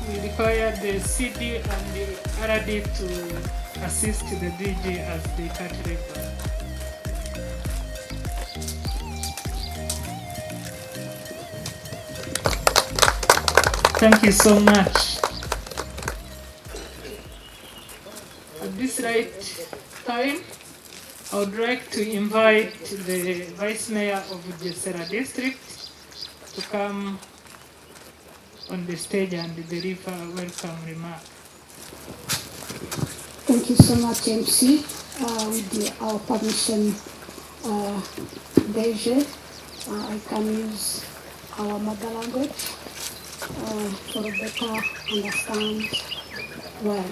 We require the CD and the RD to assist the DJ as they cut ribbon. Thank you so much. At this right time, I would like to invite the Vice Mayor of Jesera District to come on the stage and deliver a welcome remark. Thank you so much, MC. With our permission, Deje, I can use our mother language for a better understand well.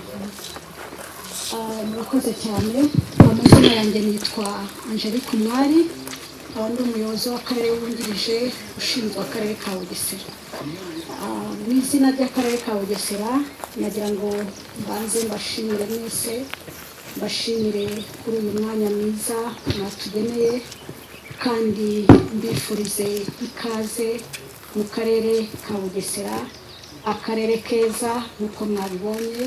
Murakoze cyane. Amazina yanjye nitwa Angelique Umwari, ndi umuyobozi w'akarere wungirije ushinzwe akarere ka Bugesera. Mu izina ry'akarere ka Bugesera nagira ngo mbanze mbashimire mwese, mbashimire kuri uyu mwanya mwiza mwatugeneye kandi mbifurize ikaze mu karere ka Bugesera, akarere keza nk'uko mwabibonye,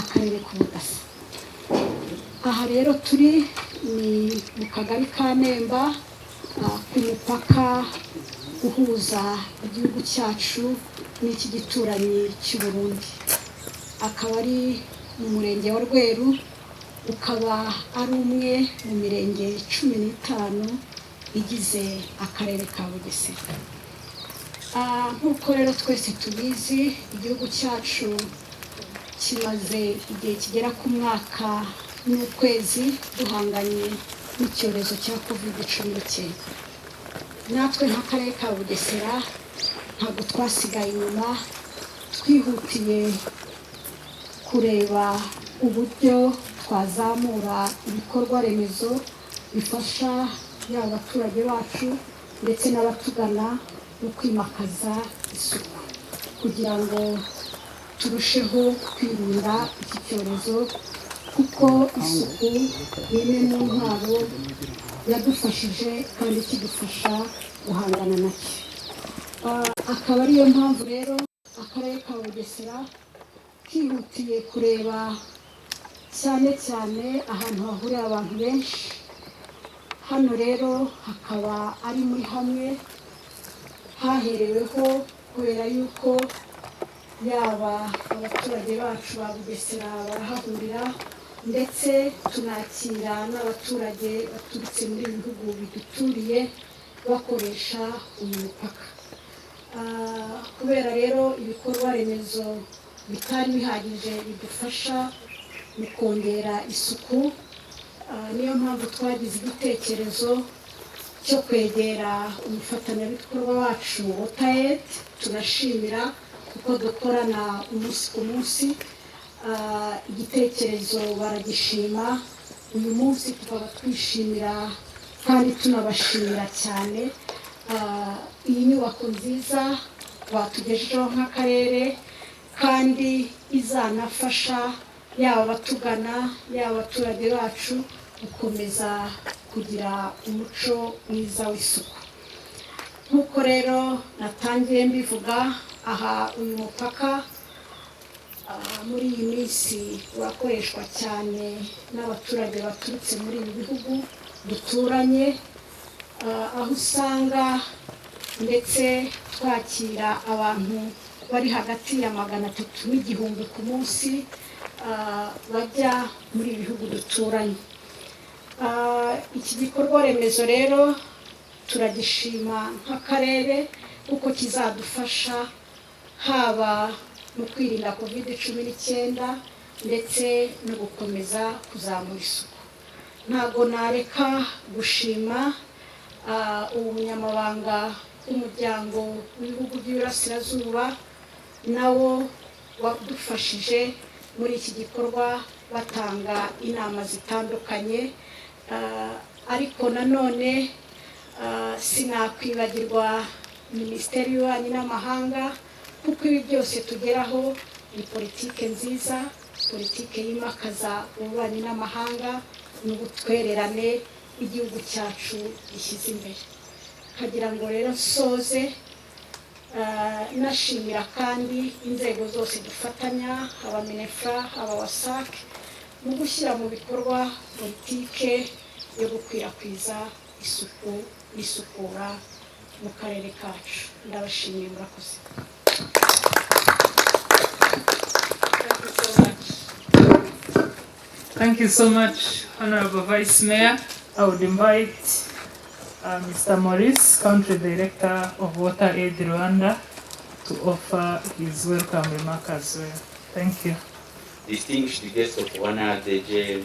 akarere k'ubudasa. Aha rero turi ni mu kagari ka Nemba, ku mupaka uhuza igihugu cyacu n'iki gituranyi cy'u Burundi. Akaba ari mu murenge wa Rweru, ukaba ari umwe mu mirenge 15 igize akarere ka Bugesera. Nk'uko rero twese tubizi, igihugu cyacu kimaze igihe kigera ku mwaka n'ukwezi duhanganye n'icyorezo cya COVID-19. Natwe nk'akarere ka Bugesera ntabwo twasigaye inyuma, twihutiye kureba uburyo twazamura ibikorwa remezo bifasha yaba abaturage bacu ndetse n'abatugana mu kwimakaza isuku kugira ngo turusheho kwirinda iki cyorezo, kuko isuku ni imwe mu ntwaro yadufashije kandi kidufasha guhangana nacyo. Akaba ariyo mpamvu rero akarere ka Bugesera kihutiye kureba cyane cyane ahantu hahurira abantu benshi. Hano rero hakaba ari muri hamwe hahereweho kubera yuko yaba abaturage bacu ba Bugesera barahahurira ndetse tunakira n'abaturage baturutse muri ibihugu biduturiye bakoresha uyu mupaka. Kubera rero ibikorwa remezo bitari bihagije bidufasha mu kongera isuku, niyo mpamvu twagize igitekerezo cyo kwegera umufatanyabikorwa wacu Water. Tunashimira kuko dukorana umunsi ku munsi. Igitekerezo baragishima. Uyu munsi tukaba twishimira kandi tunabashimira cyane iyi nyubako nziza batugejejeho nk'akarere, kandi izanafasha yaba abatugana yaba abaturage bacu gukomeza kugira umuco mwiza w'isuku. Nk'uko rero natangiye mbivuga, aha uyu mupaka muri iyi minsi urakoreshwa cyane n'abaturage baturutse muri ibi bihugu duturanye, aho usanga ndetse twakira abantu bari hagati ya 300 n'igihumbi ku munsi bajya muri ibi bihugu duturanye. Iki gikorwa remezo rero turagishima nk'akarere kuko kizadufasha haba mu kwirinda COVID-19 ndetse no gukomeza kuzamura isuku. Ntabwo nareka gushima umunyamabanga w'umuryango w'ibihugu by'Iburasirazuba nawo wadufashije muri iki gikorwa batanga inama zitandukanye, ariko nanone sinakwibagirwa Minisiteri y'Ububanyi n'Amahanga, kuko ibi byose tugeraho ni politike nziza, politike yimakaza ububanyi n'amahanga n'ubutwererane igihugu cyacu gishyize imbere. Kagira ngo rero nsoze nashimira kandi inzego zose dufatanya, aba Minefra, aba WASAC, mu gushyira mu bikorwa politike yo gukwirakwiza isuku n'isukura mu karere kacu. Ndabashimiye, murakoze. Thank you so much, Honorable Vice Mayor. I would invite Mr. Maurice, Country Director of Water Aid Rwanda, to offer his welcome remark as well. Thank you. Distinguished guests of honor, DG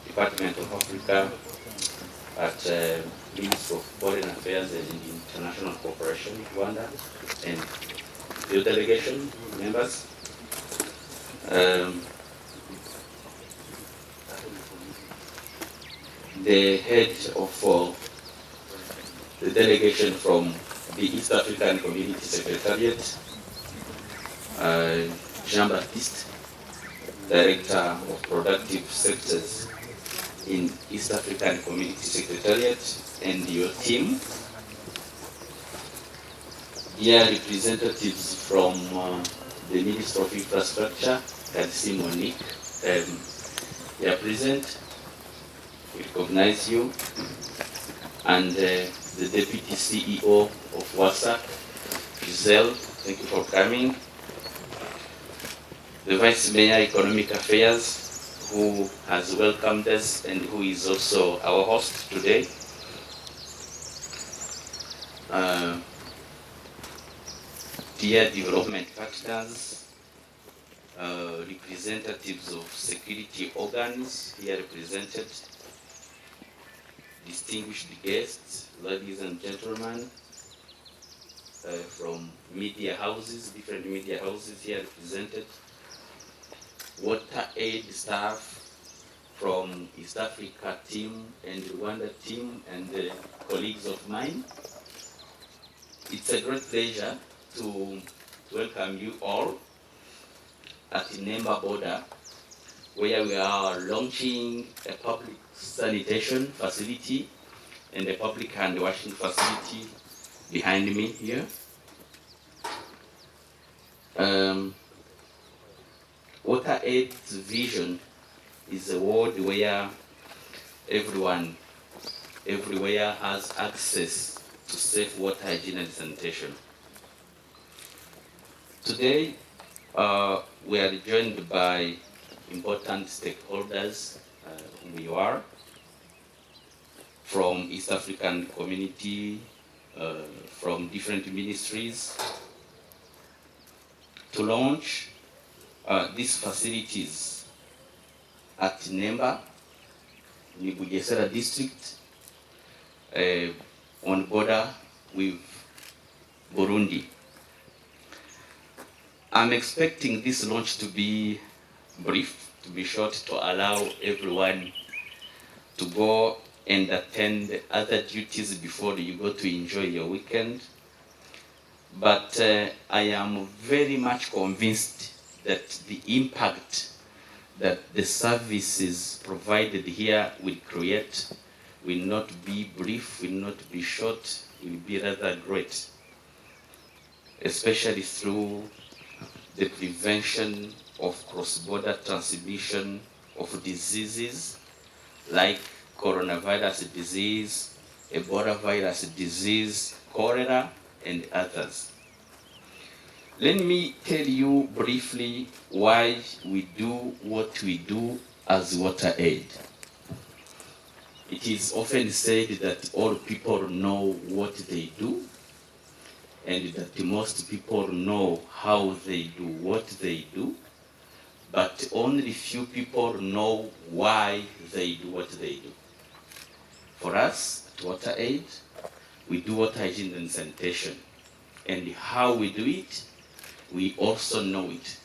Department of Africa at Ministry of Foreign Affairs and International Cooperation, Rwanda, and your delegation members. The head of the delegation from the East African Community Secretariat, Jean-Baptiste, Director of Productive Sectors in East African Community Secretariat, and your team. Dear representatives from the Ministry of Infrastructure, Kadisi Monique, they are present. We recognize you. And the Deputy CEO of WASAC, Giselle, thank you for coming. The Vice Mayor Economic Affairs, who has welcomed us and who is also our host today. Dear development partners, representatives of security organs here represented, distinguished guests, ladies and gentlemen, from media houses, different media houses here represented, Water Aid staff from East Africa team and Rwanda team, and colleagues of mine. It's a great pleasure to welcome you all at the Nemba border, where we are launching a public sanitation facility and a public hand washing facility behind me here. Water Aid's vision is a world where everyone, everywhere has access to safe water, hygiene, and sanitation. Today, we are joined by important stakeholders, whom you are, from East African community, from different ministries, to launch these facilities at Nemba, in Bugesera district, on border with Burundi. I'm expecting this launch to be brief, to be short, to allow everyone to go and attend other duties before you go to enjoy your weekend. But I am very much convinced that the impact that the services provided here will create will not be brief, will not be short, will be rather great, especially through the prevention of cross-border transmission of diseases like coronavirus disease, Ebola virus disease, cholera, and others. Let me tell you briefly why we do what we do as Water Aid. It is often said that all people know what they do, and that most people know how they do what they do, but only few people know why they do what they do. For us at Water Aid, we do water hygiene and sanitation, and how we do it, we also know it.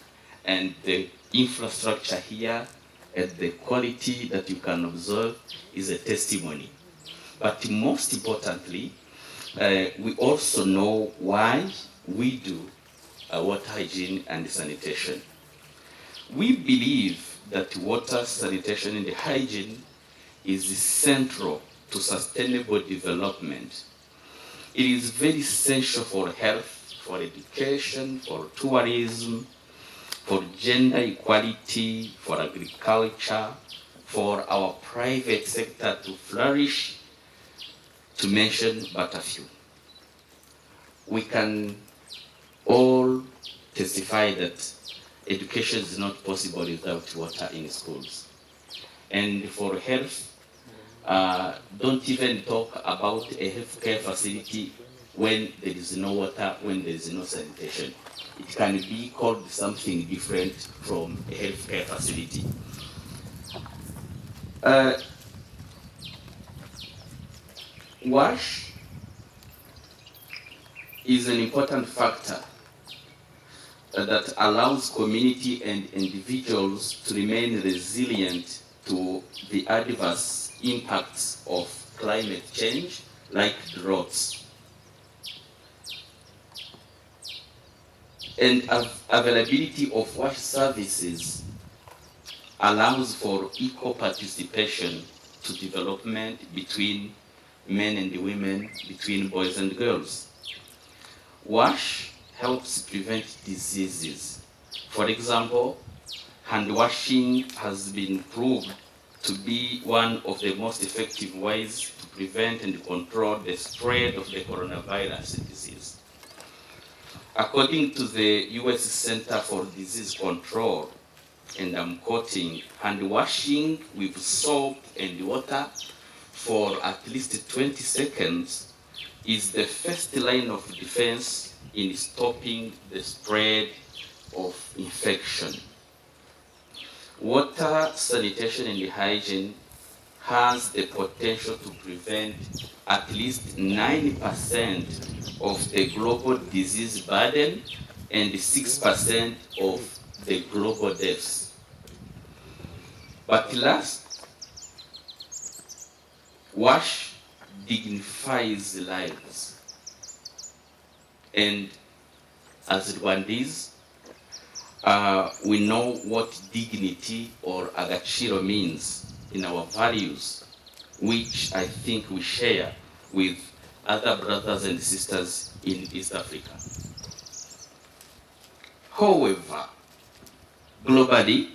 And the infrastructure here and the quality that you can observe is a testimony. But most importantly, we also know why we do water hygiene and sanitation. We believe that water, sanitation, and hygiene is central to sustainable development. It is very essential for health, for education, for tourism, for gender equality, for agriculture, for our private sector to flourish, to mention but a few. We can all testify that education is not possible without water in schools. And for health, don't even talk about a healthcare facility when there is no water, when there is no sanitation. It can be called something different from a healthcare facility. WASH is an important factor that allows community and individuals to remain resilient to the adverse impacts of climate change, like droughts. And availability of WASH services allows for equal participation to development between men and women, between boys and girls. WASH helps prevent diseases. For example, hand washing has been proved to be one of the most effective ways to prevent and control the spread of the coronavirus disease. According to the US Center for Disease Control, and I'm quoting, hand washing with soap and water for at least 20 seconds is the first line of defense in stopping the spread of infection. Water, sanitation, and hygiene has the potential to prevent at least 90% of the global disease burden and 6% of the global deaths. But last, WASH dignifies lives. And as Rwandese, we know what dignity or agaciro means in our values, which I think we share with other brothers and sisters in East Africa. However, globally,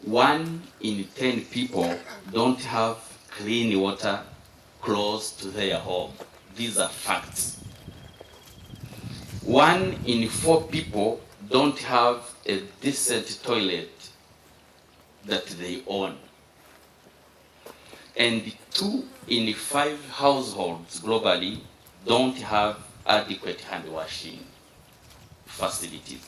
1 in 10 people don't have clean water close to their home. These are facts. 1 in 4 people don't have a decent toilet that they own. And 2 in 5 households globally don't have adequate hand washing facilities.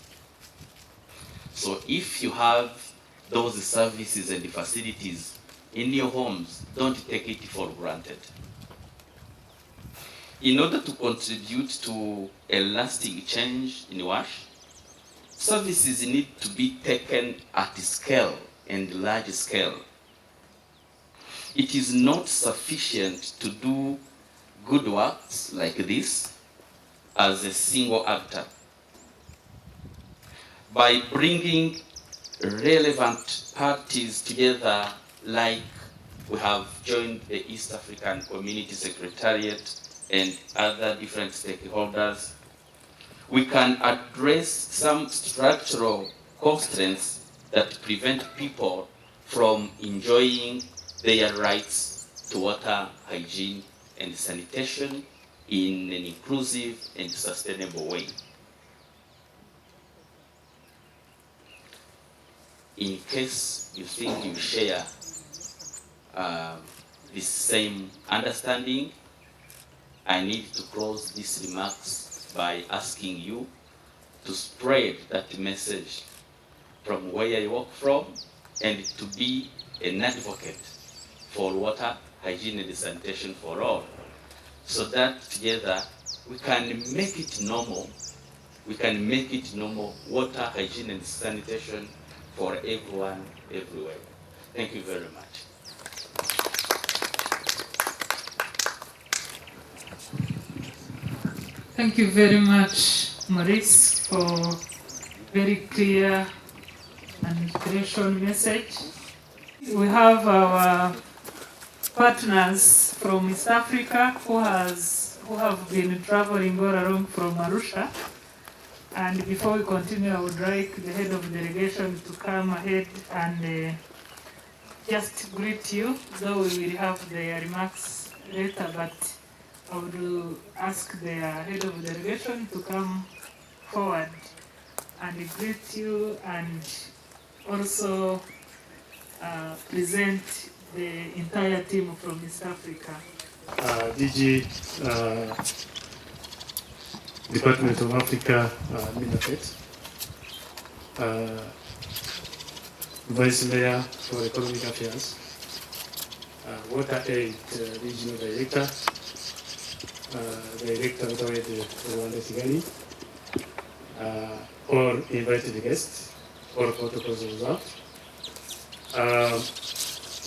So if you have those services and facilities in your homes, don't take it for granted. In order to contribute to a lasting change in WASH, services need to be taken at scale and large scale. It is not sufficient to do good works like this as a single actor. By bringing relevant parties together, like we have joined the East African Community Secretariat and other different stakeholders, we can address some structural constraints that prevent people from enjoying their rights to water, hygiene, and sanitation in an inclusive and sustainable way. In case you think you share this same understanding, I need to close these remarks by asking you to spread that message from where you work from and to be an advocate for water, hygiene, and sanitation for all, so that together we can make it normal. We can make it normal, water, hygiene, and sanitation for everyone, everywhere. Thank you very much. Thank you very much, Maurice, for very clear and inspirational message. We have our partners from East Africa who have been traveling all along from Arusha. And before we continue, I would like the head of delegation to come ahead and just greet you, though we will have their remarks later, but I would ask the head of delegation to come forward and greet you and also present the entire team from East Africa. DG Department of Africa, Minafet, Vice Mayor for Economic Affairs, Water Aid Regional Director, Director of Rwanda Kigali, all invited guests, all protocols observed.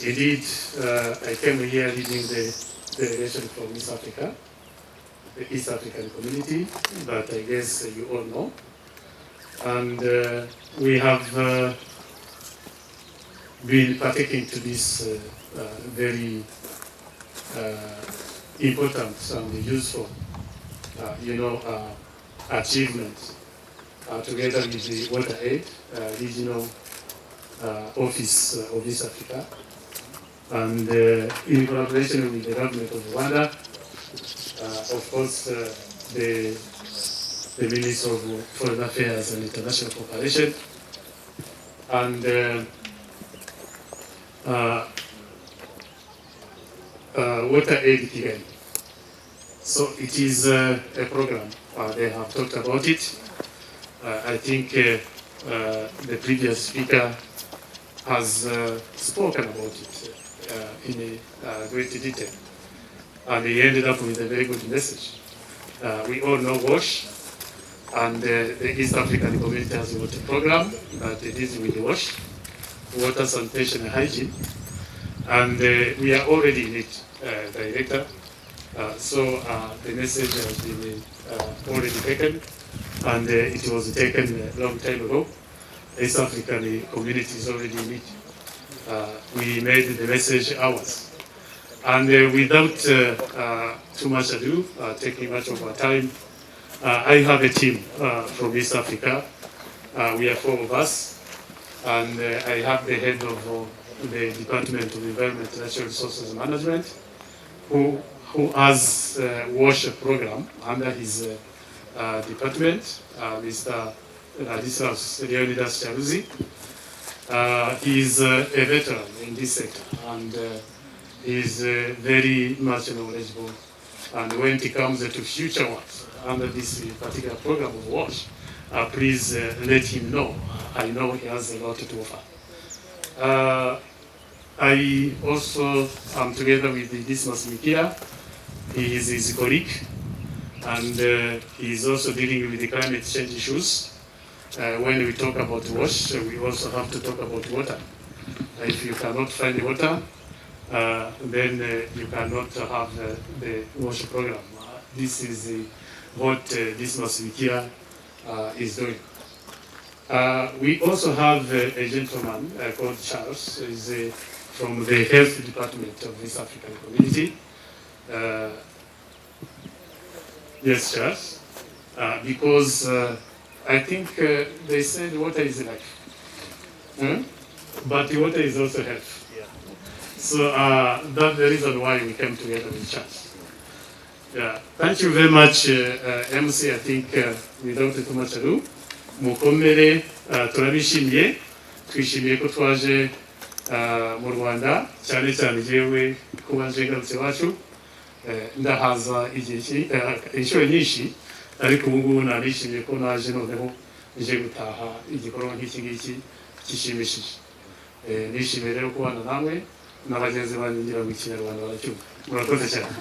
Indeed, I came here leading the delegation from East Africa, the East African community, but I guess you all know. And we have been partaking to this very important and useful, achievement together with the Water Aid Regional Office of East Africa, and in collaboration with the government of Rwanda, of course, the Minister of Foreign Affairs and International Cooperation, and Water Aid Kigali. So it is a program. They have talked about it. I think the previous speaker has spoken about it in great detail, and he ended up with a very good message. We all know WASH, and the East African community has a water program that deals with the WASH, water, sanitation, and hygiene, and we are already in it, Director. So the message has been already taken, and it was taken a long time ago. East African community is already in it. We made the message ours. And without too much ado, taking much of our time, I have a team from East Africa. We are 4 of us, and I have the head of the Department of Environment and Natural Resources Management, who has WASH program under his department, Mr. Ladislas Leonidas Charuzi. He is a veteran in this sector, and he is very much knowledgeable. And when it comes to future ones under this particular program of WASH, please let him know. I know he has a lot to offer. I also am together with Dismas Mikia. He is his colleague, and he is also dealing with the climate change issues. When we talk about WASH, we also have to talk about water. If you cannot find water, then you cannot have the WASH program. This is what Dismas Mikia is doing. We also have a gentleman called Charles, who is from the Health Department of East African Community. Yes, Charles, because I think they said water is life, but water is also health. Yeah. So that's the reason why we came together with Charles. Yeah. Thank you very much, MC. I think without too much ado, mukomere turabishimiye, twishimiye ko twaje mu Rwanda, cyane cyane jewe kuba nje ngarutse wacu, ndahaza igihe inshuro nyinshi, ariko ubu ngubu narishimiye ko naje noneho nje gutaha igikorwa nk'iki ngiki gishimishije. Nishimiye rero kubana namwe n'abagenzi banyu ngira ngo ikinyarwanda baracyumva. Murakoze cyane.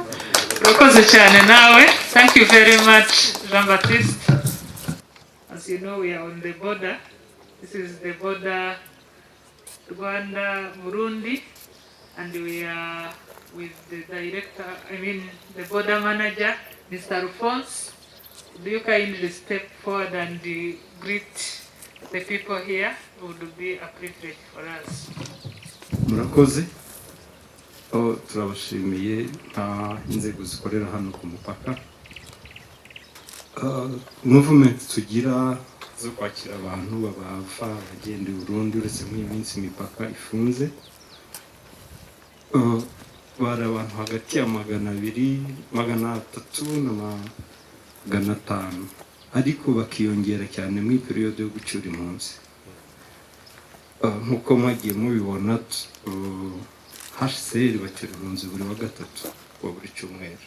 Murakoze cyane nawe. Thank you very much, Jean-Baptiste. As you know, we are on the border. This is the border Rwanda-Burundi, and we are with the director, the border manager, Mr. Alphonse. Do you kindly step forward and greet the people here? It would be a privilege for us. Murakoze. turabashimiye inzego zikorera hano ku mupaka. Movement tugira zo kwakira abantu babava bagenda i Burundi uretse nk'iyi minsi imipaka ifunze, bari abantu hagati ya 200, 300 na 500, ariko bakiyongera cyane muri periode yo gucyura impunzi. Nk'uko mwagiye mubibona, HCR bacyura impunzi buri wa gatatu wa buri cyumweru.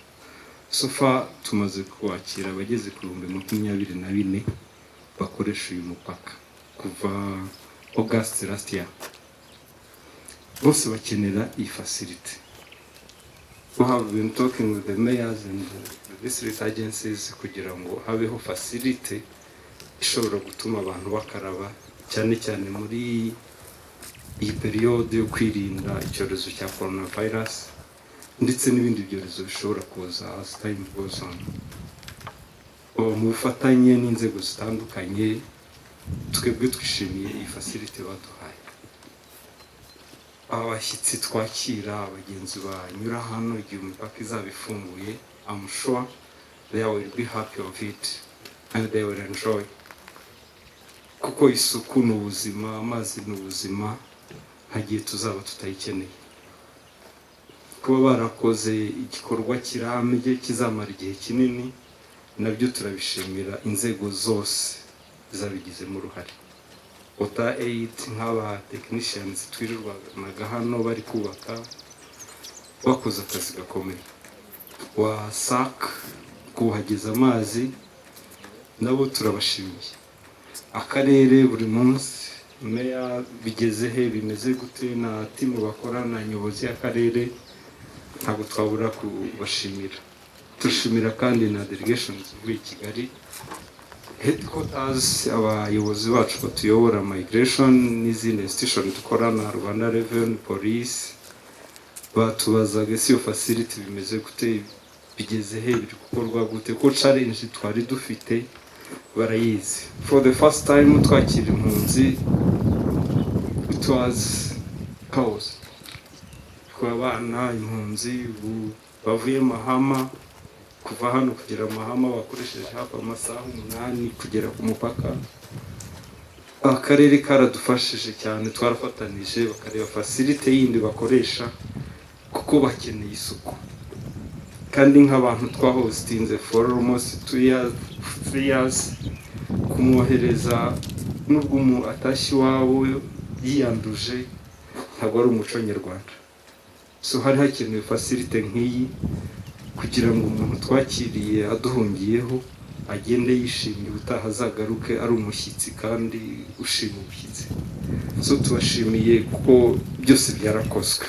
So far tumaze kwakira abageze ku 24,000 bakoresha uyu mupaka kuva August last year. Bose bakenera iyi facility. We have been talking with the mayors and the district agencies kugira ngo habeho facility ishobora gutuma abantu bakaraba, cyane cyane muri iyi periode yo kwirinda icyorezo cya coronavirus ndetse n'ibindi byorezo bishobora kuza as time goes on. Mu bufatanye n'inzego zitandukanye, twebwe twishimiye iyi facility baduhaye. Abashyitsi twakira, abagenzi banyura hano igihe imipaka izaba ifunguye, I'm sure they will be happy of it and they will enjoy. Kuko isuku ni ubuzima, amazi ni ubuzima, hagiye tuzaba tutayikeneye. Kuba barakoze igikorwa kirambye kizamara igihe kinini, nabyo turabishimira inzego zose zabigizemo uruhare. Water aid nk'aba technicians twirirwanaga hano bari kubaka, bakoze akazi gakomeye. Wa SAC kuhageza amazi nabo turabashimiye. Akarere buri munsi meya bigeze he, bimeze gute, na timu bakorana, nyobozi y'akarere, ntabwo twabura kubashimira. Turashimira kandi na delegations muri Kigali, headquarters, abayobozi bacu batuyobora migration n'izindi institution dukorana, Rwanda Revenue, Police, batubazaga si yo facility bimeze gute, bigeze he, biri gukorwa gute, ko challenge twari dufite barayizi. For the first time twakira impunzi, it was chaos. Abana impunzi bavuye Mahama, kuva hano kugera Mahama bakoresheje hafi amasaha 8 kugera ku mupaka. Akarere karadufashije cyane, twarafatanije bakareba facility yindi bakoresha kuko bakeneye isuku. Kandi nk'abantu twahostinze for almost 2 years, 3 years, kumwohereza nubwo umuntu atashye iwabo yiyanduje ntabwo ari umuco nyarwanda. So hari hakenewe facility nk'iyi kugira ngo umuntu twakiriye aduhungiyeho agende yishimye, utaha azagaruke ari umushyitsi kandi ushima ubushyitsi. So tubashimiye kuko byose byarakozwe.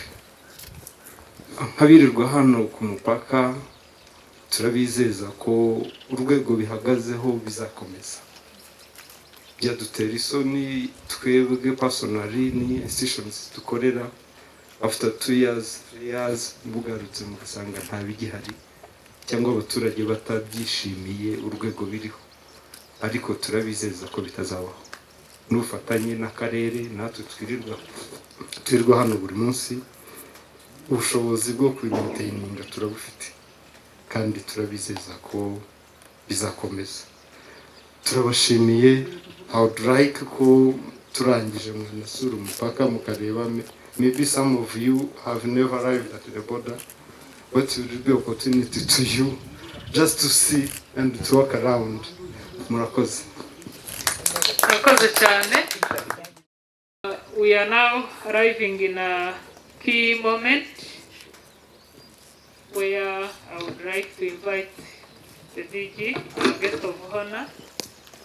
Nkabirirwa hano ku mupaka, turabizeza ko urwego bihagazeho bizakomeza. Byadutera isoni twebwe personally ni institutions dukorera, after 2 years, 3 years, mugarutse mugasanga nta bigihari cyangwa abaturage batabyishimiye urwego biriho. Ariko turabizeza ko bitazabaho. N'ufatanye n'akarere, natwe twirirwa hano buri munsi, ubushobozi bwo kumaintaininga turabufite kandi turabizeza ko bizakomeza. Turabashimiye. I would like ko turangije mwanasura umupaka mukareba. Maybe some of you have never arrived at the border, but it will be an opportunity to you just to see and to walk around. Murakoze. Murakoze cyane. We are now arriving in a key moment where I would like to invite the DG, our guest of honor,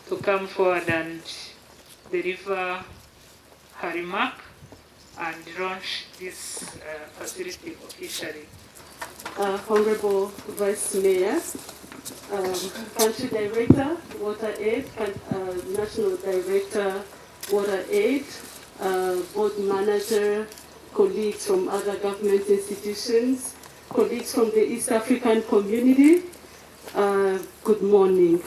to come forward and deliver her remark and launch this facility officially. Honorable Vice Mayor, Country Director, Water Aid, National Director, Water Aid, Board Manager, colleagues from other government institutions, colleagues from the East African community, good morning.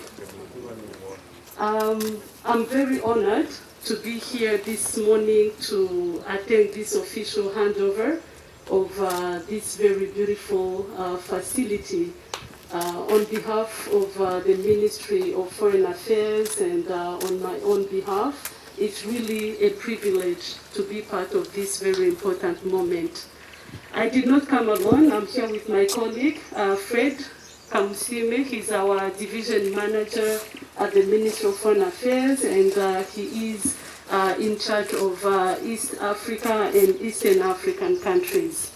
I'm very honored to be here this morning to attend this official handover of this very beautiful facility. On behalf of the Ministry of Foreign Affairs and on my own behalf, it's really a privilege to be part of this very important moment. I did not come alone. I'm here with my colleague, Fred Kamusime. He's our division manager at the Ministry of Foreign Affairs, and he is in charge of East Africa and Eastern African countries.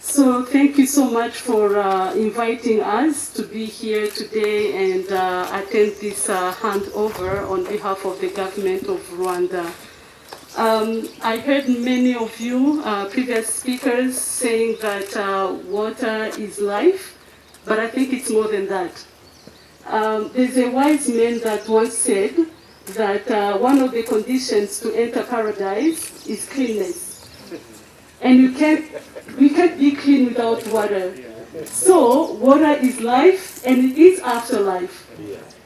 So thank you so much for inviting us to be here today and attend this handover on behalf of the government of Rwanda. I heard many of you, previous speakers, saying that water is life, but I think it's more than that. There's a wise man that once said that one of the conditions to enter paradise is cleanness. And we can't be clean without water. So water is life and it is afterlife.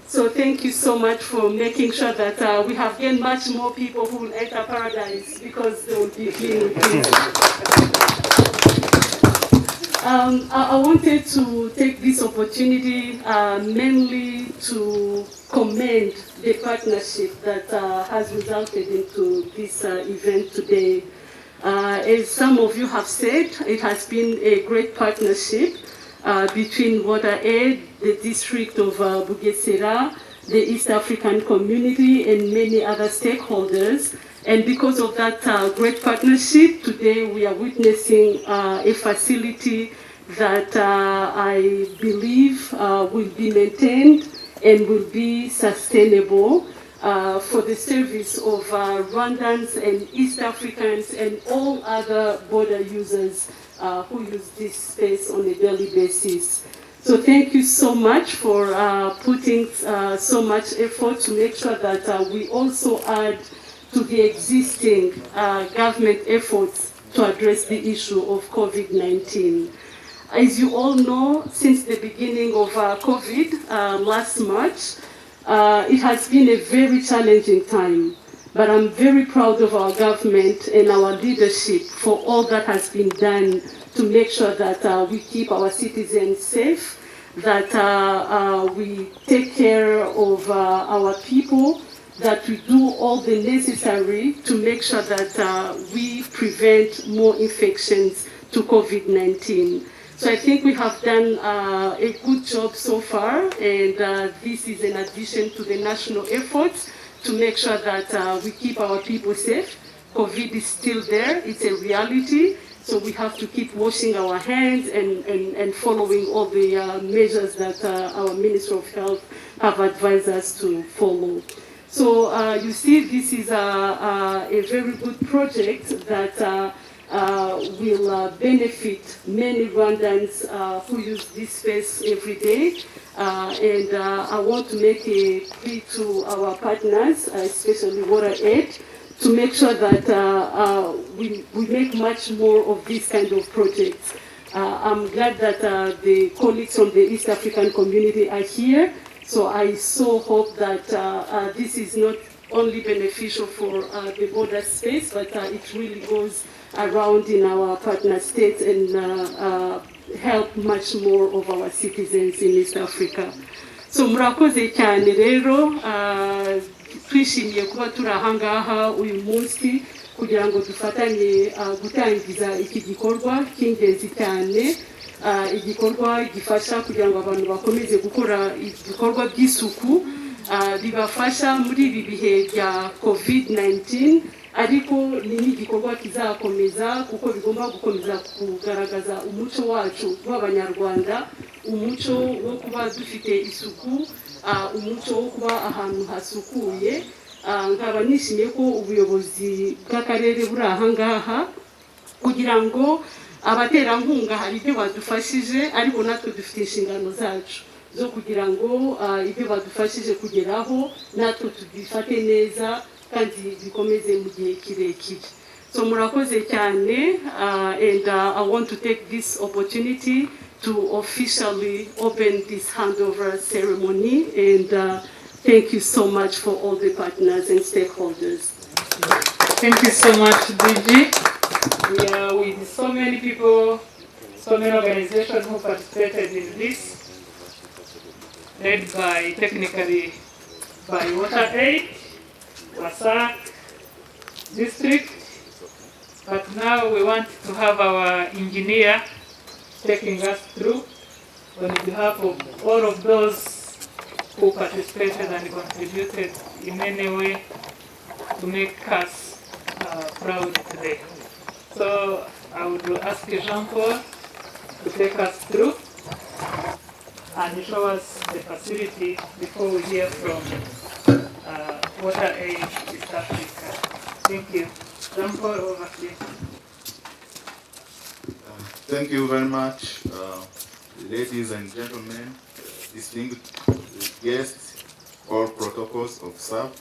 So thank you so much for making sure that we have gained much more people who will enter paradise because they will be clean with this. I wanted to take this opportunity mainly to commend the partnership that has resulted into this event today. As some of you have said, it has been a great partnership between WaterAid, the district of Bugesera, the East African community, and many other stakeholders. And because of that great partnership, today we are witnessing a facility that I believe will be maintained and will be sustainable for the service of Rwandans and East Africans and all other border users who use this space on a daily basis. So thank you so much for putting so much effort to make sure that we also add to the existing government efforts to address the issue of COVID-19. As you all know, since the beginning of COVID last March, it has been a very challenging time, but I'm very proud of our government and our leadership for all that has been done to make sure that we keep our citizens safe, that we take care of our people, that we do all the necessary to make sure that we prevent more infections to COVID-19. So I think we have done a good job so far, and this is in addition to the national efforts to make sure that we keep our people safe. COVID is still there, it's a reality, so we have to keep washing our hands and following all the measures that our Minister of Health have advised us to follow. So you see, this is a very good project that will benefit many Rwandans who use this space every day. And I want to make a plea to our partners, especially WaterAid, to make sure that we make much more of these kind of projects. I'm glad that the colleagues from the East African community are here. So I so hope that this is not only beneficial for the border space, but it really goes around in our partner states and help much more of our citizens in East Africa. So murakoze cyane rero, twishimiye kuba turi ahangaha uyu munsi kugira ngo dufatanye gutangiza iki gikorwa cy'ingenzi cyane, igikorwa gifasha kugira ngo abantu bakomeze gukora ibikorwa by'isuku bibafasha muri ibi bihe bya COVID-19, ariko ni igikorwa kizakomeza kuko bigomba gukomeza kugaragaza umuco wacu w'Abanyarwanda, umuco wo kuba dufite isuku, umuco wo kuba ahantu hasukuye. Nkaba nishimiye ko ubuyobozi bw'akarere buri ahangaha kugira ngo abaterankunga hari ibyo badufashije, ariko natwe dufite inshingano zacu zo kugira ngo ibyo badufashije kugeraho natwe tubifate neza kandi bikomeze mu gihe kirekire. So murakoze cyane, and I want to take this opportunity to officially open this handover ceremony, and thank you so much for all the partners and stakeholders. Thank you so much, DG. We are with so many people, so many organizations who participated in this, led by, technically, by Water Aid, WASAC, district, but now we want to have our engineer taking us through on behalf of all of those who participated and contributed in any way to make us proud today. So I would ask Jean-Paul to take us through and show us the facility before we hear from Water Aid East Africa. Thank you. Jean-Paul, over to you. Thank you very much, ladies and gentlemen, distinguished guests, all protocols observed.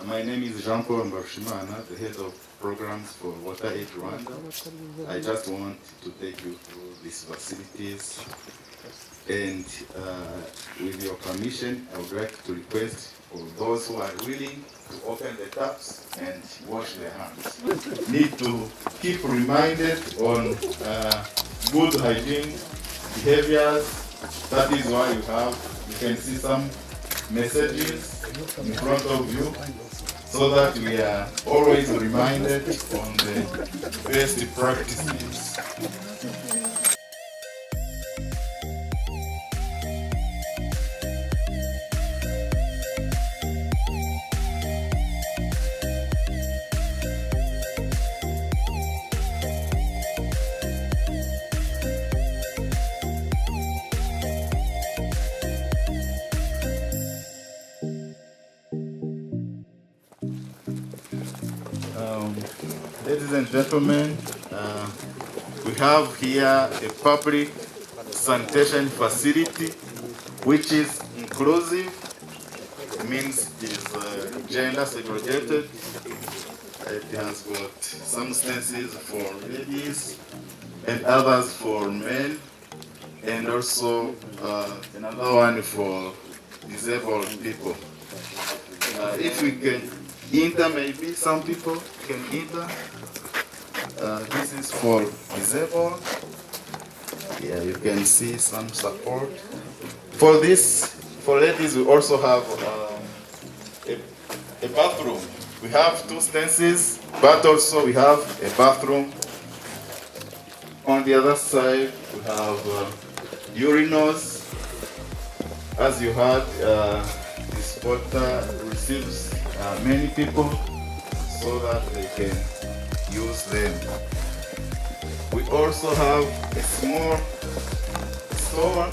My name is Jean-Paul Mbarushimana, the head of programs for Water Aid Rwanda. I just want to take you through these facilities, and with your permission, I would like to request for those who are willing to open the taps and wash their hands. Need to keep reminded on good hygiene behaviors. That is why you can see some messages in front of you, so that we are always reminded on the best practices. Ladies and gentlemen, we have here a public sanitation facility which is inclusive. It means it is gender segregated. It has got some stances for ladies and others for men, and also another one for disabled people. If we can enter, maybe some people can enter. This is for disabled. Yeah, you can see some support. For this, for ladies, we also have a bathroom. We have two stances, but also we have a bathroom. On the other side, we have urinals. As you heard, this water receives many people so that they can use them. We also have a small store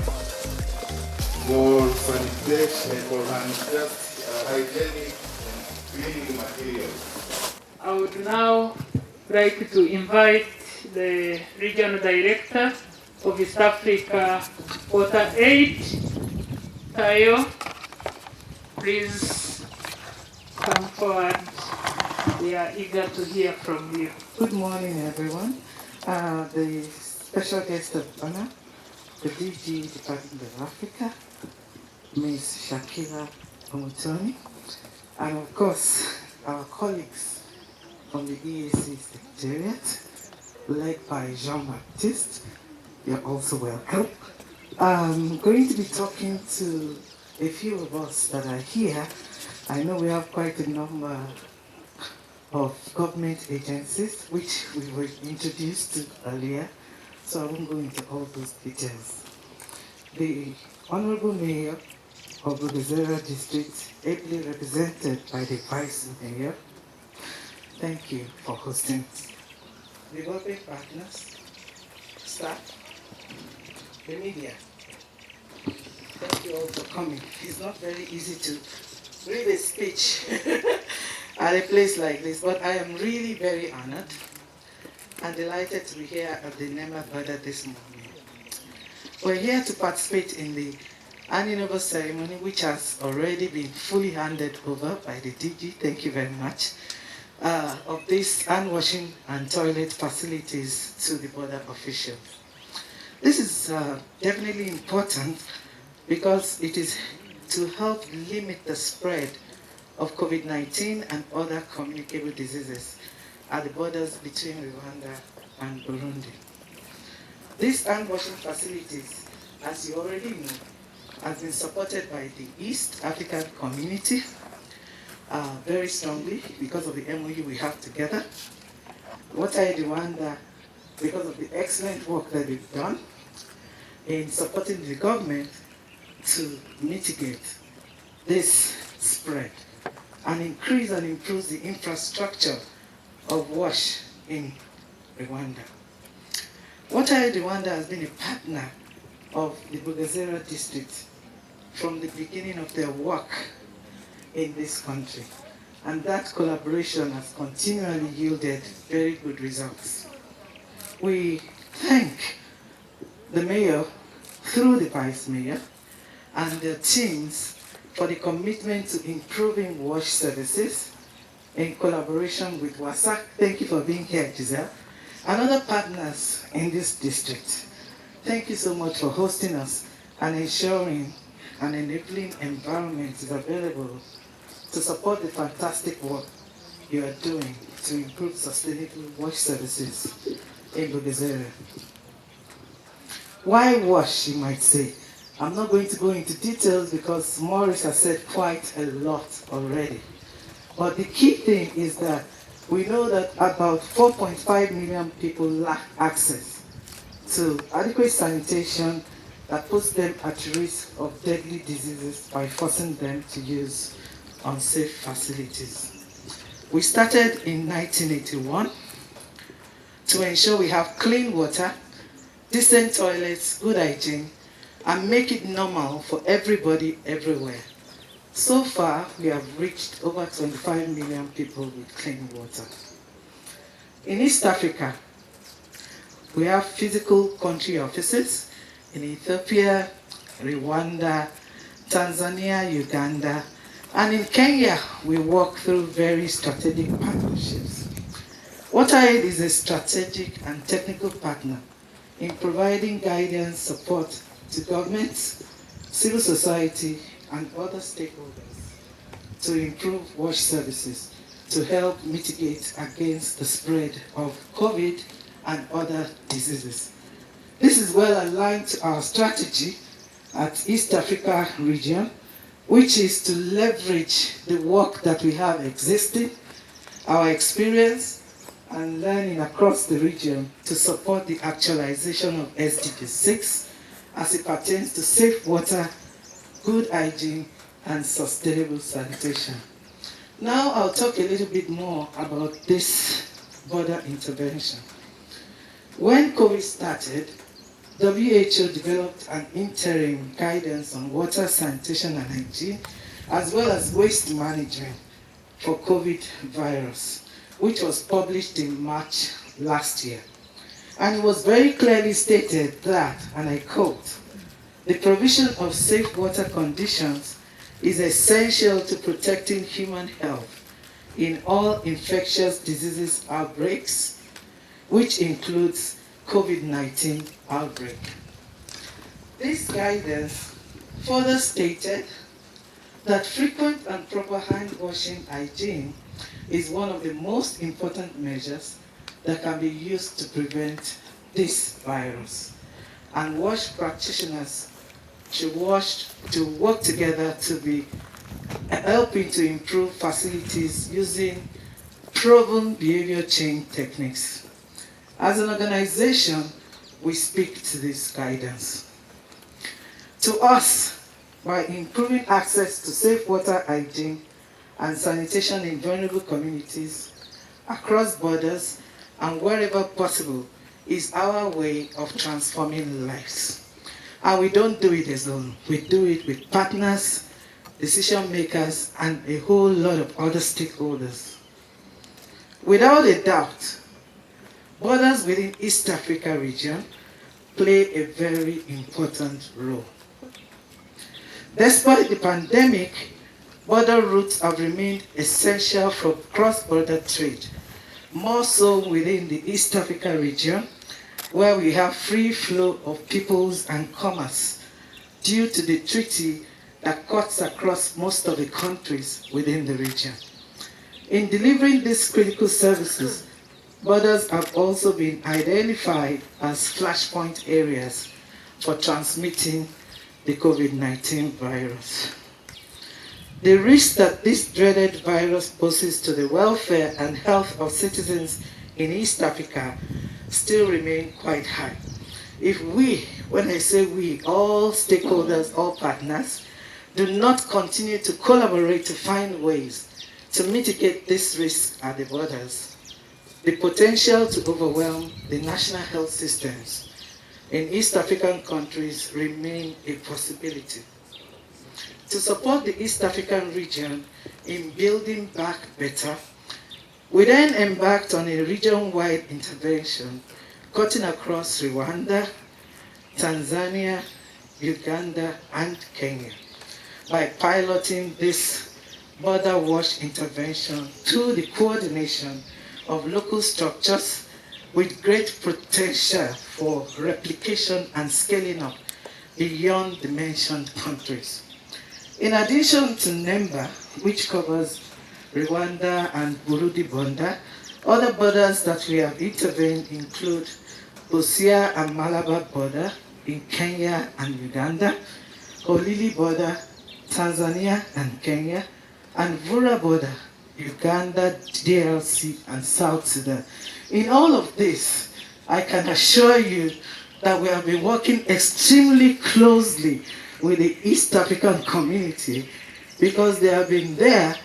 for sanitation, for just hygienic and cleaning materials. I would now like to invite the Regional Director of East Africa Water Aid, Tayo. Please come forward. We are eager to hear from you. Good morning, everyone. The special guest of honor, the DG Department of Africa, Ms. Shakira Omutoni, and of course, our colleagues from the EAC Secretariat, led by Jean-Baptiste. You're also welcome. I'm going to be talking to a few of us that are here. I know we have quite a number of government agencies, which we were introduced to earlier, so I won't go into all those details. The Honorable Mayor of Rugazera District, ably represented by the Vice Mayor, thank you for hosting us. The government partners, staff, the media, thank you all for coming. It's not very easy to read a speech at a place like this, but I am really very honored and delighted to be here at the Nemba border this morning. We're here to participate in the Handing-over ceremony, which has already been fully handed over by the DG, thank you very much, of these hand-washing and toilet facilities to the border officials. This is definitely important because it is to help limit the spread of COVID-19 and other communicable diseases. at the borders between Rwanda and Burundi. These hand-washing facilities, as you already know, have been supported by the East African community very strongly because of the MOU we have together. Water Rwanda, because of the excellent work that they've done in supporting the government to mitigate this spread and increase and improve the infrastructure of WASH in Rwanda. Water Rwanda has been a partner of the Bugesera district from the beginning of their work in this country. And that collaboration has continually yielded very good results. We thank the mayor through the vice mayor and their teams for the commitment to improving WASH services in collaboration with WASAC. Thank you for being here, Giselle. And other partners in this district. Thank you so much for hosting us and ensuring an enabling environment is available to support the fantastic work you are doing to improve sustainable WASH services in Bugesera. Why WASH, you might say? I'm not going to go into details because Maurice has said quite a lot already. But the key thing is that we know that about 4.5 million people lack access to adequate sanitation that puts them at risk of deadly diseases by forcing them to use unsafe facilities. We started in 1981 to ensure we have clean water, decent toilets, good hygiene, and make it normal for everybody everywhere. So far, we have reached over 25 million people with clean water. In East Africa, we have physical country offices in Ethiopia, Rwanda, Tanzania, Uganda, and in Kenya, we work through very strategic partnerships. WaterAid is a strategic and technical partner in providing guidance, support to governments, civil society, and other stakeholders to improve WASH services to help mitigate against the spread of COVID and other diseases. This is well aligned to our strategy at East Africa region, which is to leverage the work that we have existing, our experience, and learning across the region to support the actualization of SDG 6 as it pertains to safe water, good hygiene, and sustainable sanitation. Now I'll talk a little bit more about this border intervention. When COVID started, WHO developed an interim guidance on water, sanitation, and hygiene, as well as waste management for COVID virus, which was published in March last year. And it was very clearly stated that, and I quote, "The provision of safe water conditions is essential to protecting human health in all infectious diseases outbreaks, which includes COVID-19 outbreak." This guidance further stated that frequent and proper hand washing hygiene is one of the most important measures that can be used to prevent this virus. And WASH practitioners should work together to be helping to improve facilities using proven behavior change techniques. As an organization, we speak to this guidance. To us, by improving access to safe water, hygiene, and sanitation in vulnerable communities, across borders, and wherever possible, is our way of transforming lives. And we don't do it alone. We do it with partners, decision makers, and a whole lot of other stakeholders. Without a doubt, borders within East Africa region play a very important role. Despite the pandemic, border routes have remained essential for cross-border trade, more so within the East Africa region, where we have free flow of peoples and commerce due to the treaty that cuts across most of the countries within the region. In delivering these critical services Borders have also been identified as flashpoint areas for transmitting the COVID-19 virus. The risk that this dreaded virus poses to the welfare and health of citizens in East Africa still remain quite high. If we, when I say we, all stakeholders, all partners, do not continue to collaborate to find ways to mitigate this risk at the borders, the potential to overwhelm the national health systems in East African countries remain a possibility. To support the East African region in building back better, we then embarked on a region-wide intervention cutting across Rwanda, Tanzania, Uganda, and Kenya by piloting this border wash intervention through the coordination of local structures with great potential for replication and scaling up beyond the mentioned countries. In addition to Nemba, which covers Rwanda and Burundi border, other borders that we have intervened include Busia and Malabar border in Kenya and Uganda, Holili border, Tanzania and Kenya, and Vura border, Uganda, DRC, and South Sudan. In all of this, I can assure you that we have been working extremely closely with the East African community because they have been there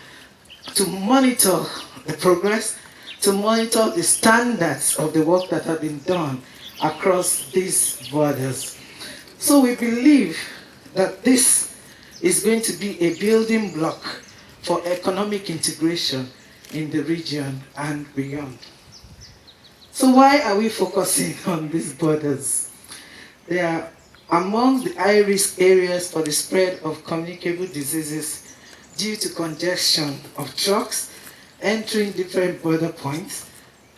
to monitor the progress, to monitor the standards of the work that have been done across these borders. So we believe that this is going to be a building block for economic integration in the region and beyond. So why are we focusing on these borders? They are among the high-risk areas for the spread of communicable diseases due to congestion of trucks entering different border points,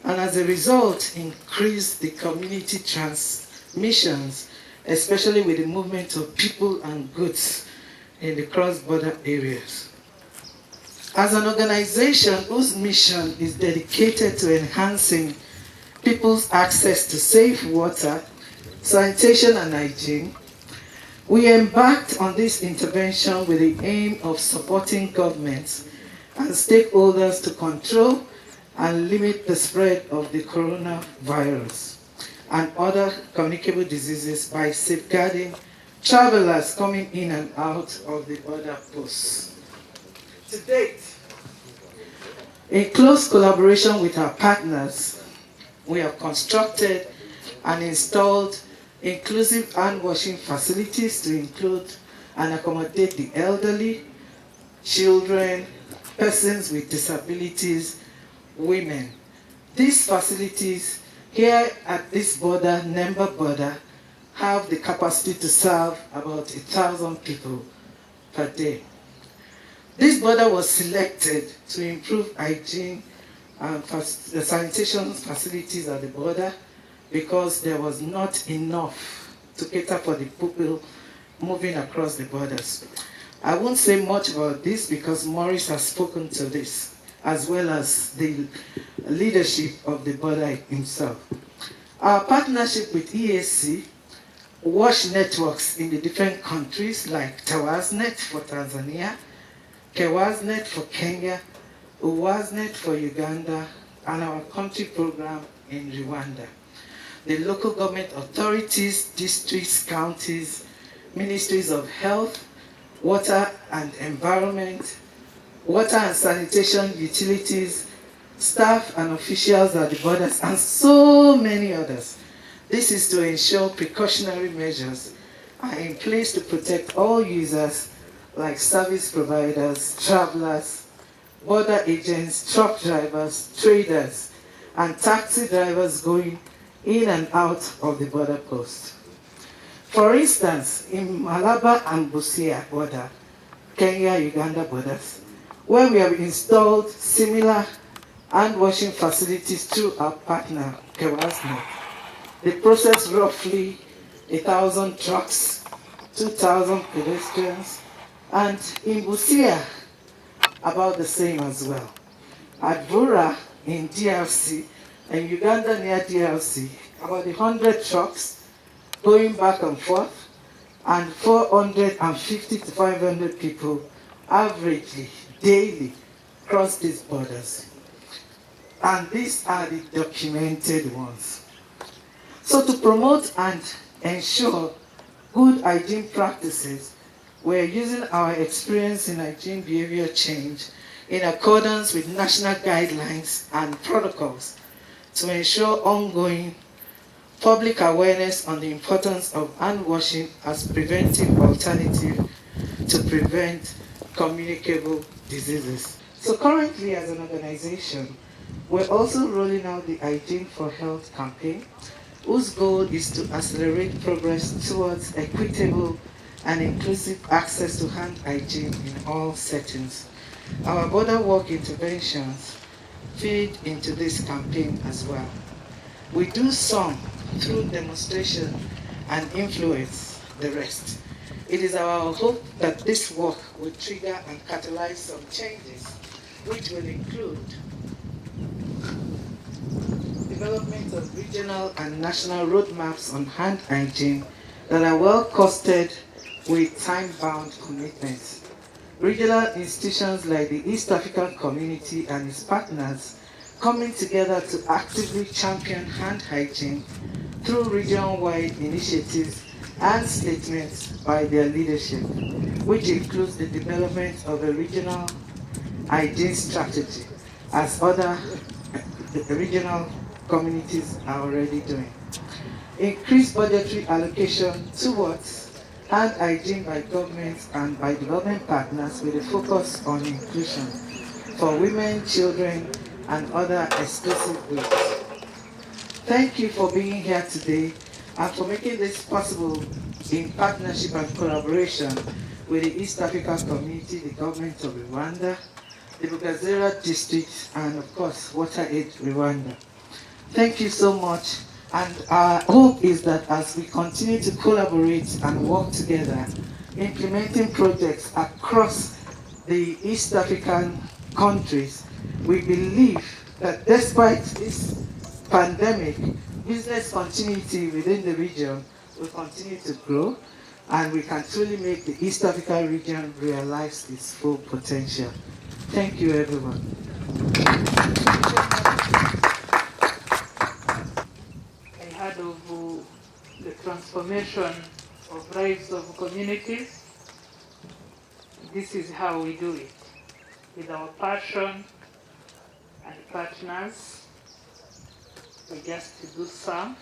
and as a result, increase the community transmissions, especially with the movement of people and goods in the cross-border areas. As an organization whose mission is dedicated to enhancing people's access to safe water, sanitation and hygiene, we embarked on this intervention with the aim of supporting governments and stakeholders to control and limit the spread of the coronavirus and other communicable diseases by safeguarding travelers coming in and out of the border posts. To date, in close collaboration with our partners, we have constructed and installed inclusive hand-washing facilities to include and accommodate the elderly, children, persons with disabilities, women. These facilities here at this border, Nemba border, have the capacity to serve about 1,000 people per day. This border was selected to improve hygiene and the sanitation facilities at the border because there was not enough to cater for the people moving across the borders. I won't say much about this because Maurice has spoken to this, as well as the leadership of the border himself. Our partnership with EAC wash networks in the different countries like Tawaznet for Tanzania, Kewaznet for Kenya, Uwaznet for Uganda, and our country program in Rwanda. The local government authorities, districts, counties, ministries of health, water and environment, water and sanitation utilities, staff and officials at the borders, and so many others. This is to ensure precautionary measures are in place to protect all users like service providers, travelers, border agents, truck drivers, traders, and taxi drivers going in and out of the border post. For instance, in Malabar and Busia border, Kenya-Uganda borders, where we have installed similar hand-washing facilities through our partner, Kewasnet. They process roughly 1,000 trucks, 2,000 pedestrians, and in Busia, about the same as well. At Vura in DRC, in Uganda near DRC, about 100 trucks going back and forth, and 450 to 500 people averagely, daily, cross these borders. And these are the documented ones. So to promote and ensure good hygiene practices, we're using our experience in hygiene behavior change in accordance with national guidelines and protocols to ensure ongoing public awareness on the importance of hand washing as preventive alternative to prevent communicable diseases. So currently as an organization, we're also rolling out the Hygiene for Health campaign, whose goal is to accelerate progress towards equitable and inclusive access to hand hygiene in all settings. Our border work interventions feed into this campaign as well. We do some through demonstration and influence the rest. It is our hope that this work will trigger and catalyze some changes, which will include development of regional and national roadmaps on hand hygiene that are well costed with time-bound commitments. Regional institutions like the East African Community and its partners coming together to actively champion hand hygiene through region-wide initiatives and statements by their leadership, which includes the development of a regional hygiene strategy, as other regional communities are already doing. Increased budgetary allocation towards hand hygiene by governments and by development partners with a focus on inclusion for women, children, and other exclusive groups. Thank you for being here today and for making this possible in partnership and collaboration with the East African Community, the government of Rwanda, the Bugazera district, and of course, WaterAid Rwanda. Thank you so much. And our hope is that as we continue to collaborate and work together, implementing projects across the East African countries, we believe that despite this pandemic, business continuity within the region will continue to grow, and we can truly make the East African region realize its full potential. Thank you, everyone. I heard of the transformation of lives of communities. This is how we do it, with our passion and partners. We just do some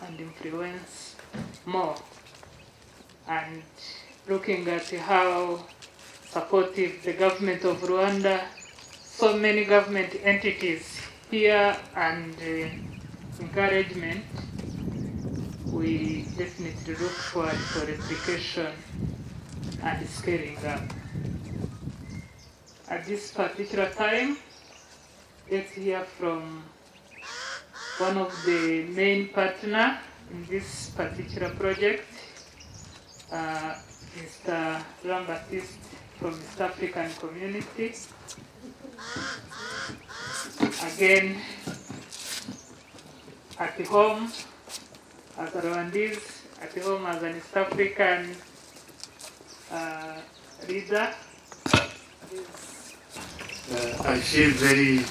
and influence more. And looking at how supportive the government of Rwanda, so many government entities here, and encouragement, we definitely look forward for replication and scaling up. At this particular time, let's hear from one of the main partners in this particular project, Mr. Jean-Baptiste from East African Community. Again, at home as a Rwandese, at home as an East African leader. I feel very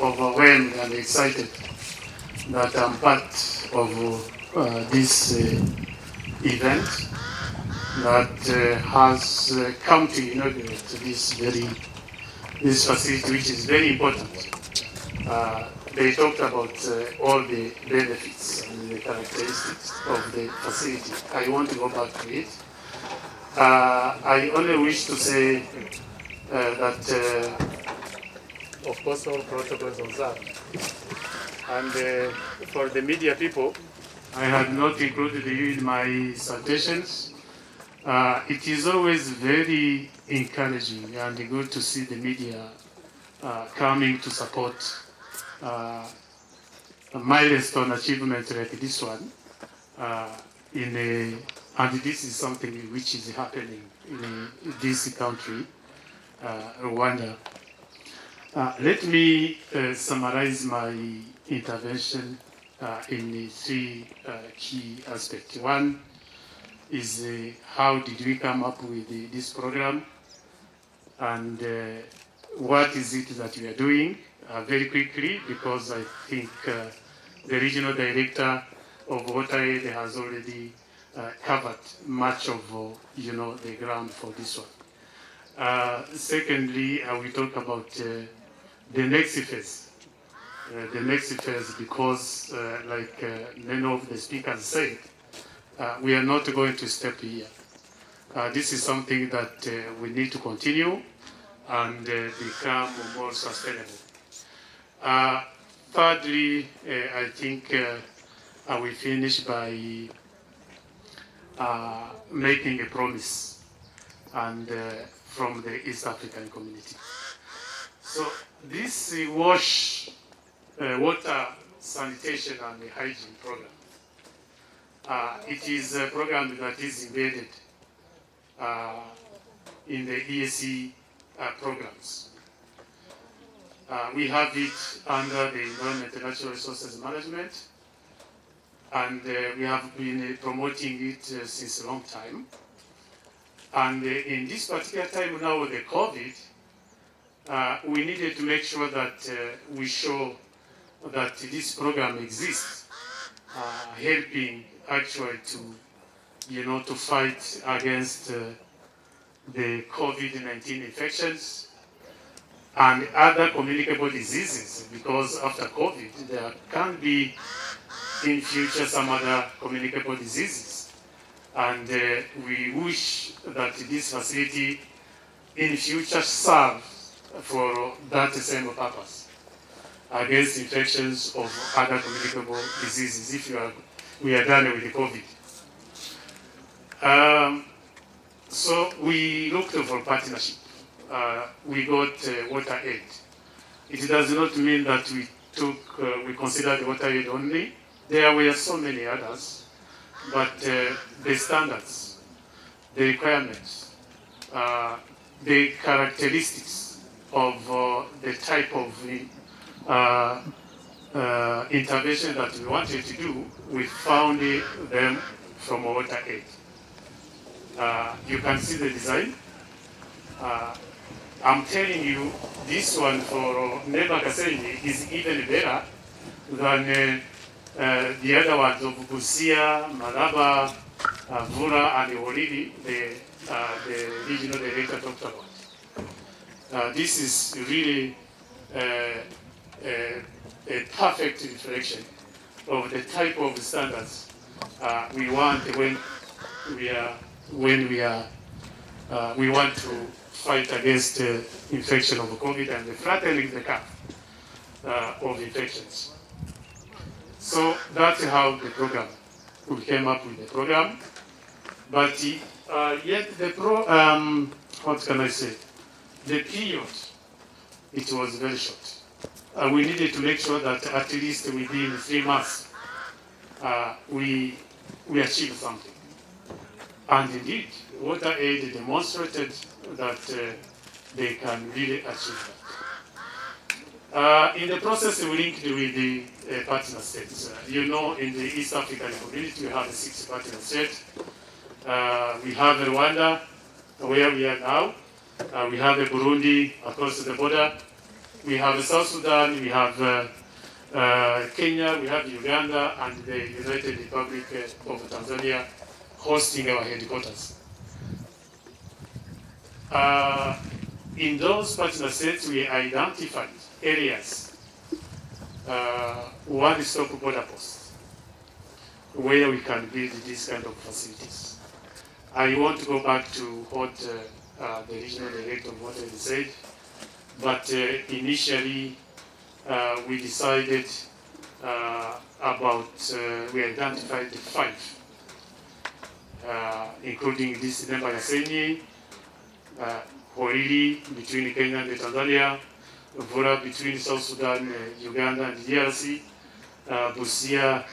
overwhelmed and excited that I'm part of this event that has come to inaugurate this facility, which is very important. They talked about all the benefits and the characteristics of the facility. I want to go back to it. I only wish to say that, of course, all protocols observed. And for the media people, I had not included you in my citations. It is always very encouraging and good to see the media coming to support a milestone achievement like this one. And this is something which is happening in this country, Rwanda. Let me summarize my intervention in three key aspects. One is how did we come up with this program, and what is it that we are doing very quickly, because I think the regional director of Water Aid has already covered much of the ground for this one. Secondly, I will talk about the next phase. The next phase, because like many of the speakers said, we are not going to stop here. This is something that we need to continue and become more sustainable. Thirdly, I think I will finish by making a promise and from the East African community. So this water sanitation and hygiene program, it is a program that is embedded in the EAC programs. We have it under the Environment and Natural Resources Management, and we have been promoting it since a long time. And in this particular time now with the COVID, we needed to make sure that we show that this program exists, helping actually to fight against the COVID-19 infections and other communicable diseases, because after COVID there can be in future some other communicable diseases, and we wish that this facility in future serves for that same purpose, against infections of other communicable diseases if we are done with the COVID. So we looked for partnership. We got Water Aid. It does not mean that we considered the Water Aid only. There were so many others, but the standards, the requirements, the characteristics of the type of intervention that we wanted to do, we found them from Water Aid. You can see the design. I'm telling you, this one for Nemba is even better than the other ones of Busia, Malaba, Vura, and Oriri, the regional director talked about. This is really a perfect reflection of the type of standards we want when we want to fight against infection of COVID and flattening the curve of infections. So that's how the program, we came up with the program. But yet what can I say? The period, it was very short. We needed to make sure that at least within 3 months, we achieved something. And indeed, Water Aid demonstrated that they can really achieve that. In the process, we linked with the partner states. In the East African community, we have 6 partner states. We have Rwanda, where we are now. We have Burundi across the border. We have South Sudan. We have Kenya. We have Uganda, and the United Republic of Tanzania hosting our headquarters. In those partner states, we identified areas, one-stop border posts, where we can build these kind of facilities. I want to go back to what the regional director of Water Aid said, but initially we decided we identified 5, including this Nemba Yasenyi, Horiri between Kenya and Tanzania, Vura between South Sudan, Uganda and DRC, Busia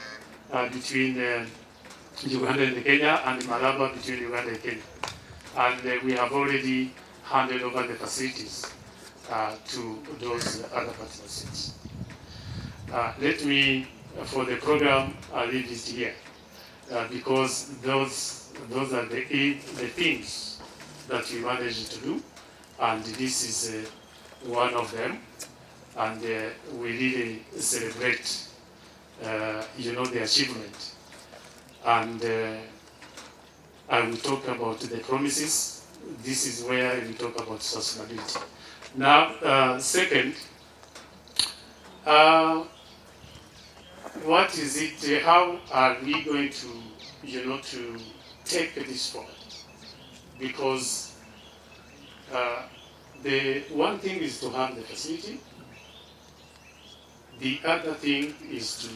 between Uganda and Kenya, and Malaba between Uganda and Kenya. And we have already handed over the facilities to those other partner states. Let me, for the program, leave it here because those are the things that we managed to do, and this is one of them, and we really celebrate, the achievement. And I will talk about the promises. This is where we talk about sustainability. Now, second, what is it? How are we going to, to take this forward? Because the one thing is to have the facility. The other thing is to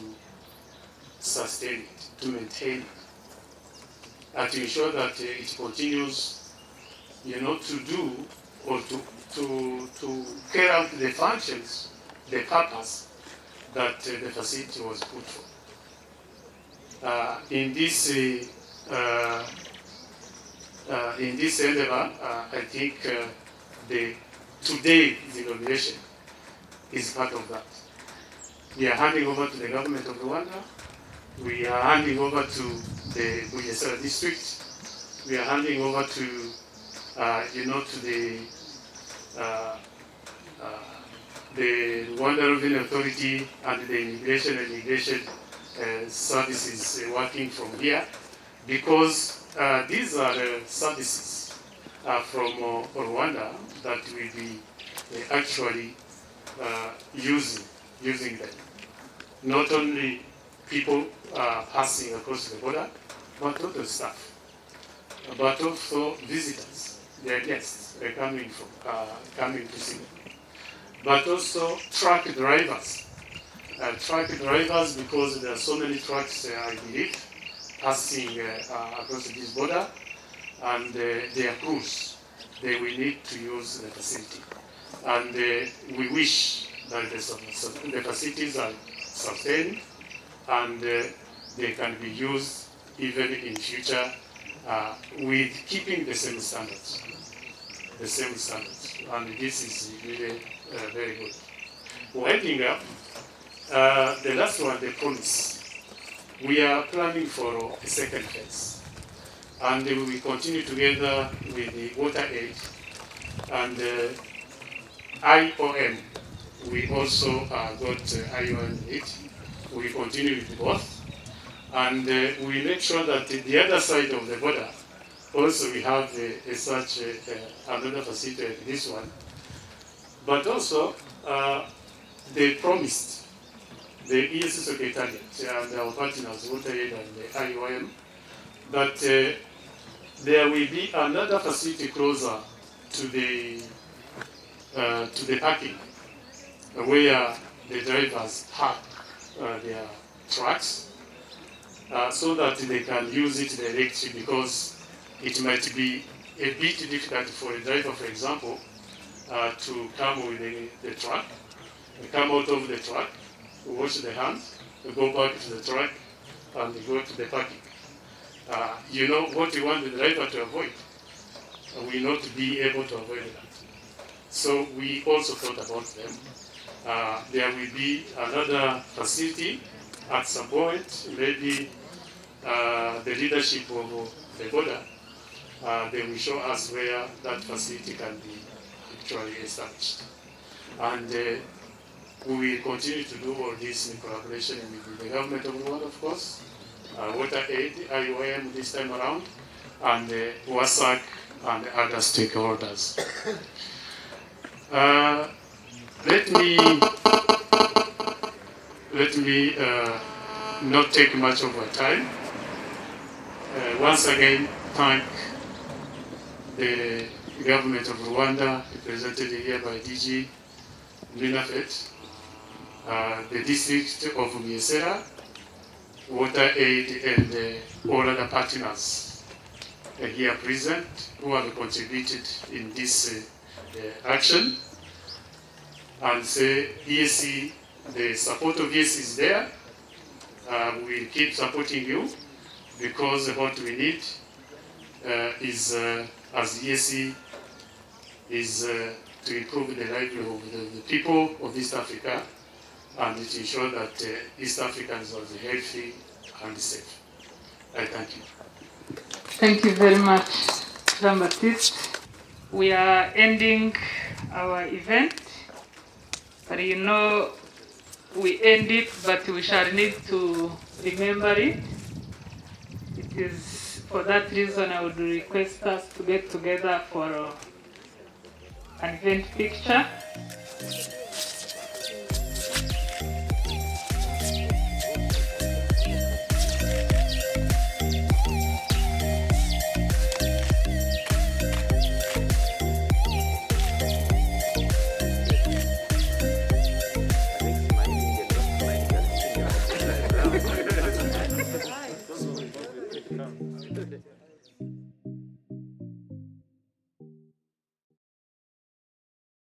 sustain it, to maintain it, and to ensure that it continues, to do or to carry out the functions, the purpose that the facility was put for. In this endeavor, I think today the inauguration is part of that. We are handing over to the government of Rwanda. We are handing over to the Bugesera district. We are handing over to, to the Rwanda Revenue Authority and the Immigration Services working from here, because these are services from Rwanda that will be actually using them. Not only people passing across the border, but also staff, but also visitors, their guests coming to see them. But also truck drivers. Because there are so many trucks, I believe, passing across this border, and their crews, they will need to use the facility. And we wish that the facilities are sustained and they can be used even in future with keeping the same standards. And this is really very good. Winding up, the last one, the promise. We are planning for a second phase, and we will continue together with the water aid and IOM. We also got IOM aid. We continue with both, and we make sure that the other side of the border also we have such another facility like this one. But also, they promised the ES Secretariat and our partners, Water Aid and the IOM, that there will be another facility closer to the parking, where the drivers park their trucks, so that they can use it directly, because it might be a bit difficult for a driver, for example, to come with the truck, come out of the truck, wash the hands, go back to the truck, and go to the parking. What we want the driver to avoid, we not be able to avoid that. So we also thought about them. There will be another facility at some point, maybe the leadership of the border, they will show us where that facility can be actually established. And we will continue to do all this in collaboration with the government of Rwanda, of course, Water Aid, IOM this time around, and WASAC and other stakeholders. Let me not take much of our time. Once again, thank the government of Rwanda, represented here by DG Minafet, the district of Bugesera, Water Aid, and all other partners here present who have contributed in this action. And say ESC, the support of ESC is there. We'll keep supporting you, because what we need is, as ESC, is to improve the livelihood of the people of East Africa and to ensure that East Africans are healthy and safe. I thank you. Thank you very much, Jean-Baptiste. We are ending our event, but you know, we end it, but we shall need to remember it. It is for that reason I would request us to get together for an event picture.